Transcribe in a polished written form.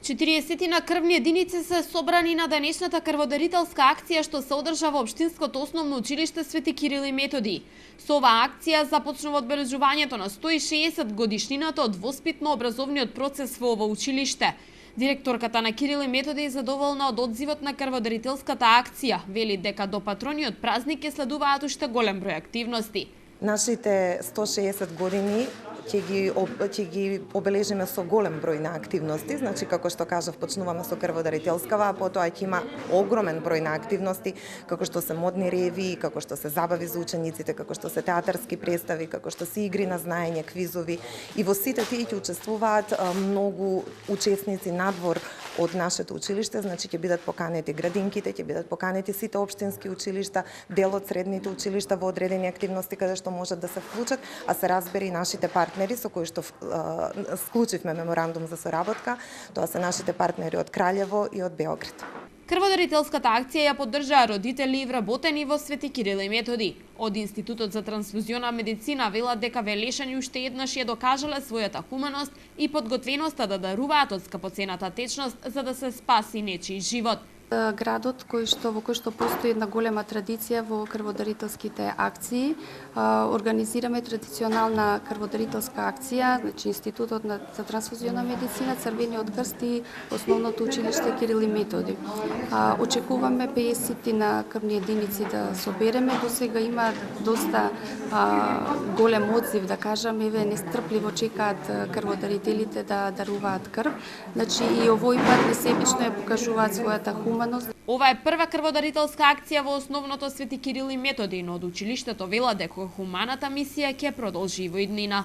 40 на крвни единици се собрани на денешната крводарителска акција што се одржа во Општинското основно училиште Свети Кирил и Методи. Со оваа акција започнува одбележувањето на 160 годишнината од воспитно-образовниот процес во ова училиште. Директорката на Кирил и Методи е задоволна од одзивот на крводарителската акција. Вели дека до патрониот празник ќе следуваат уште голем број активности. Нашите 160 години ќе ги обележиме со голем број на активности, значи како што кажав, почнуваме со крводарителскава, а потоа ќе има огромен број на активности, како што се модни ревии, како што се забави за учениците, како што се театарски представи, како што се игри на знаење, квизови, и во сите тие ќе учествуваат многу учесници надвор од нашето училиште, значи ќе бидат поканети градинките, ќе бидат поканети сите општински училишта, дел од средните училишта во одредени активности каде што можат да се вклучат, а се разбери и нашите партнери со кои што склучивме меморандум за соработка. Тоа се нашите партнери од Краљево и од Београд. Крводарителската акција ја поддржаа родители вработени во Свети Кирил и Методи. Од Институтот за трансфузиона медицина велат дека велешани уште еднаш ја докажале својата хуманост и подготвеноста да даруваат од скапоцената течност за да се спаси нечии живот. Градот во кој што постои една голема традиција во крводарителските акции. Организираме традиционална крводарителска акција, значи Институтот за трансфузиона медицина, Црвениот крст и Основното училиште Кирил и Методи. Очекуваме 50 на крвни единици да собереме. До сега има доста голем одзив, да кажам, еве нестрпливо чекаат крводарителите да даруваат крв. Значи и овој пат несебично ја покажуваат својата хуманост. Ова е прва крводарителска акција во Основното Свети Кирил и Методи, но од училиштето велат дека хуманата мисија ќе продолжи во иднина.